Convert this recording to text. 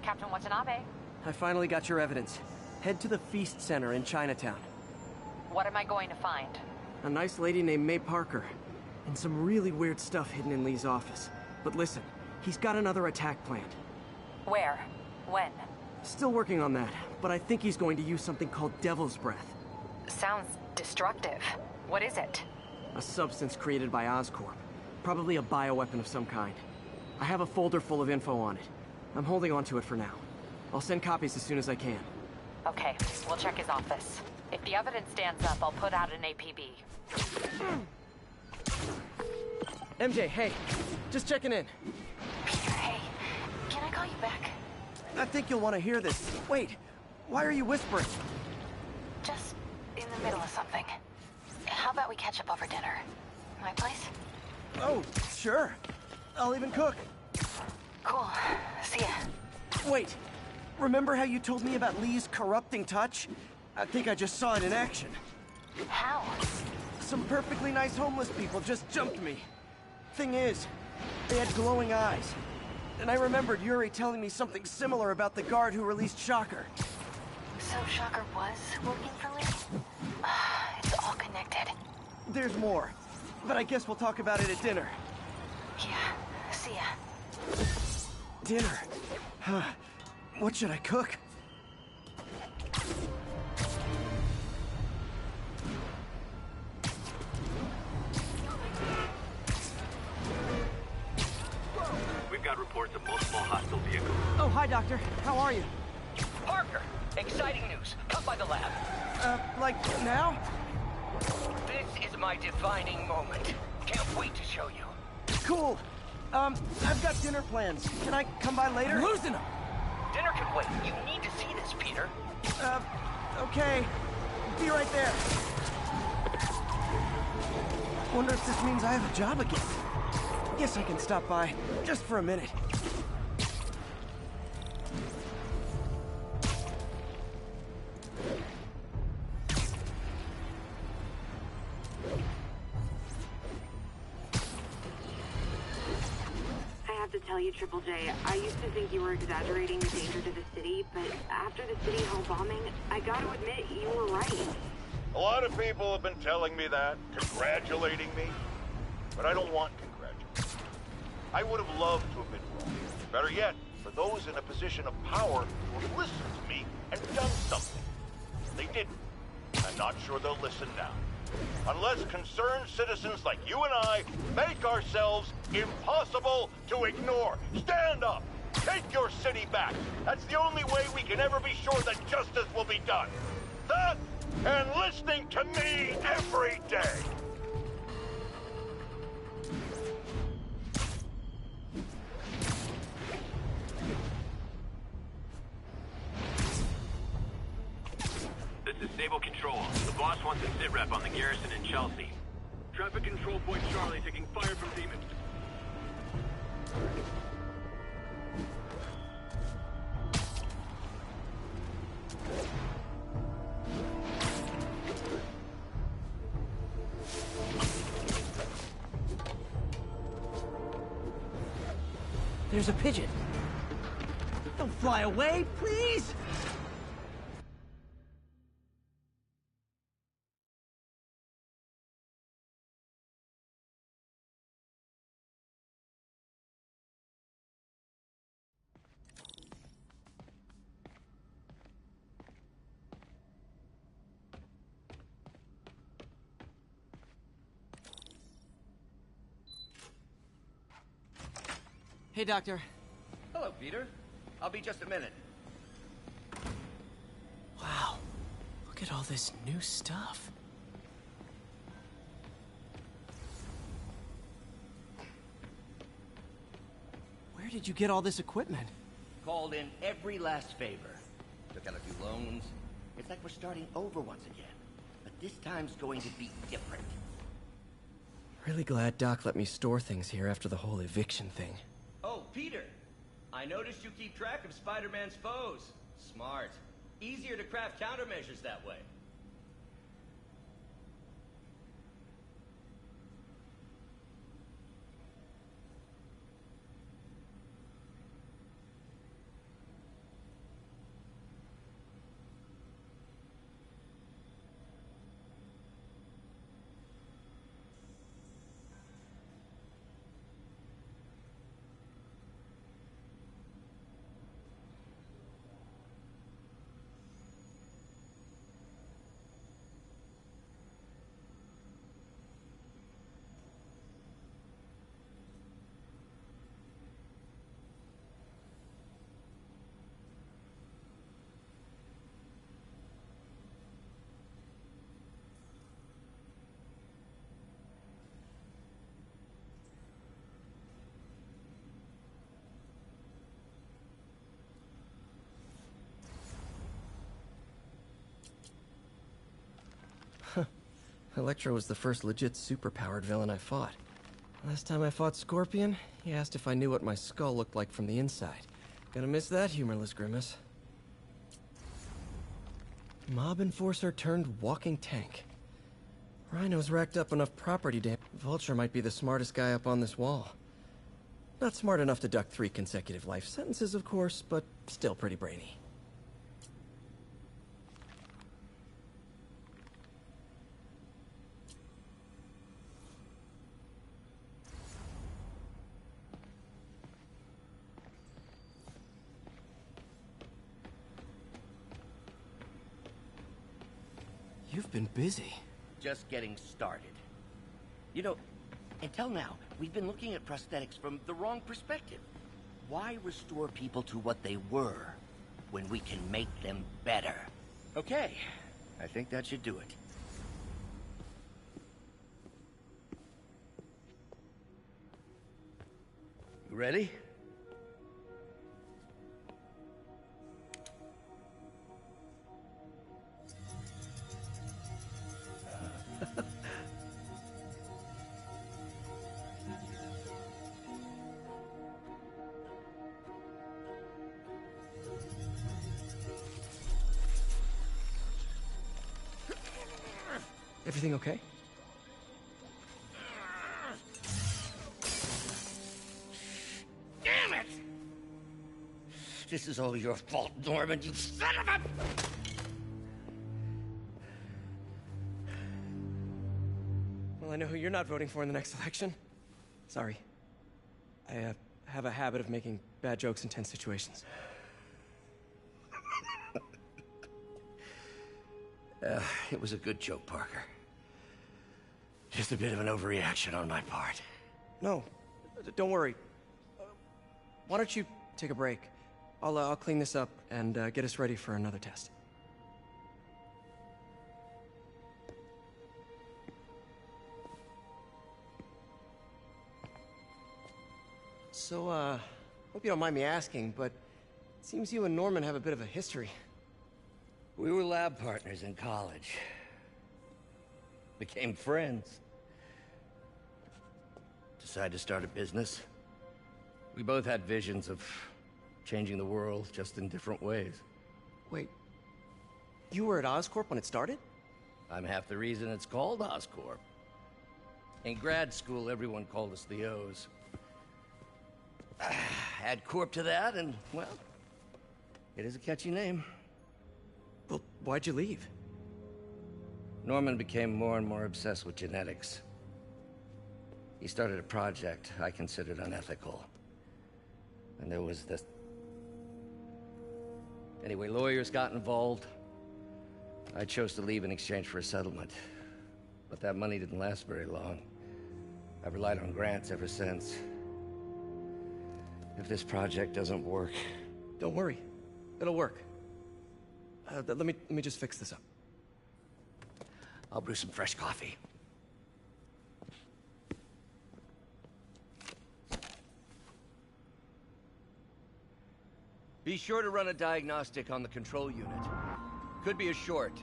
Captain Watanabe. I finally got your evidence. Head to the Feast Center in Chinatown. What am I going to find? A nice lady named May Parker. And some really weird stuff hidden in Lee's office. But listen, he's got another attack planned. Where? When? Still working on that, but I think he's going to use something called Devil's Breath. Sounds destructive. What is it? A substance created by Oscorp. Probably a bioweapon of some kind. I have a folder full of info on it. I'm holding on to it for now. I'll send copies as soon as I can. Okay, we'll check his office. If the evidence stands up, I'll put out an APB. MJ, hey. Just checking in. Peter, hey. Can I call you back? I think you'll want to hear this. Wait, why are you whispering? Just in the middle of something. How about we catch up over dinner? My place? Oh, sure. I'll even cook. Cool. See ya. Wait, remember how you told me about Lee's corrupting touch? I think I just saw it in action. How? Some perfectly nice homeless people just jumped me. Thing is, they had glowing eyes. And I remembered Yuri telling me something similar about the guard who released Shocker. So Shocker was working for Lee? It's all connected. There's more, but I guess we'll talk about it at dinner. Yeah, see ya. Dinner? Huh. What should I cook? We've got reports of multiple hostile vehicles. Oh, hi, Doctor. How are you? Parker, exciting news. Come by the lab. Like now? This is my defining moment. Can't wait to show you. Cool. I've got dinner plans. Can I come by later? Losing them. Dinner can wait. You need to see this, Peter. Okay. Be right there. Wonder if this means I have a job again. Guess I can stop by, just for a minute. I have to tell you, Triple J, I used to think you were exaggerating the danger to the city, but after the City Hall bombing, I gotta admit, you were right. A lot of people have been telling me that, congratulating me, but I don't want congratulations. I would have loved to have been wrong. Better yet, for those in a position of power who have listened to me and done something. They didn't. I'm not sure they'll listen now. Unless concerned citizens like you and I make ourselves impossible to ignore. Stand up! Take your city back! That's the only way we can ever be sure that justice will be done. That, and listening to me every day! This is Sable Control. The boss wants a sitrep on the garrison in Chelsea. Traffic control point Charlie taking fire from demons. There's a pigeon. Don't fly away, please! Hey, Doctor. Hello, Peter. I'll be just a minute. Wow. Look at all this new stuff. Where did you get all this equipment? Called in every last favor. Took out a few loans. It's like we're starting over once again. But this time's going to be different. Really glad Doc let me store things here after the whole eviction thing. Oh, Peter. I noticed you keep track of Spider-Man's foes. Smart. Easier to craft countermeasures that way. Electro was the first legit superpowered villain I fought. Last time I fought Scorpion, he asked if I knew what my skull looked like from the inside. Gonna miss that humorless grimace. Mob enforcer turned walking tank. Rhino's racked up enough property damage. Vulture might be the smartest guy up on this wall. Not smart enough to duck 3 consecutive life sentences, of course, but still pretty brainy. You've been busy. Just getting started. You know, until now, we've been looking at prosthetics from the wrong perspective. Why restore people to what they were when we can make them better? Okay, I think that should do it. You ready? Everything okay? Damn it! This is all your fault, Norman, you son of a... Well, I know who you're not voting for in the next election. Sorry. I have a habit of making bad jokes in tense situations. It was a good joke, Parker. Just a bit of an overreaction on my part. No, don't worry. Why don't you take a break? I'll clean this up and get us ready for another test. So, hope you don't mind me asking, but it seems you and Norman have a bit of a history. We were lab partners in college. Became friends. Decided to start a business. We both had visions of changing the world, just in different ways. Wait, you were at Oscorp when it started? I'm half the reason it's called Oscorp. In grad school, everyone called us the O's. Add Corp to that, and, well, it is a catchy name. Well, why'd you leave? Norman became more and more obsessed with genetics. He started a project I considered unethical. And there was this... Anyway, lawyers got involved. I chose to leave in exchange for a settlement. But that money didn't last very long. I've relied on grants ever since. If this project doesn't work... Don't worry. It'll work. Let me just fix this up. I'll brew some fresh coffee. Be sure to run a diagnostic on the control unit. Could be a short.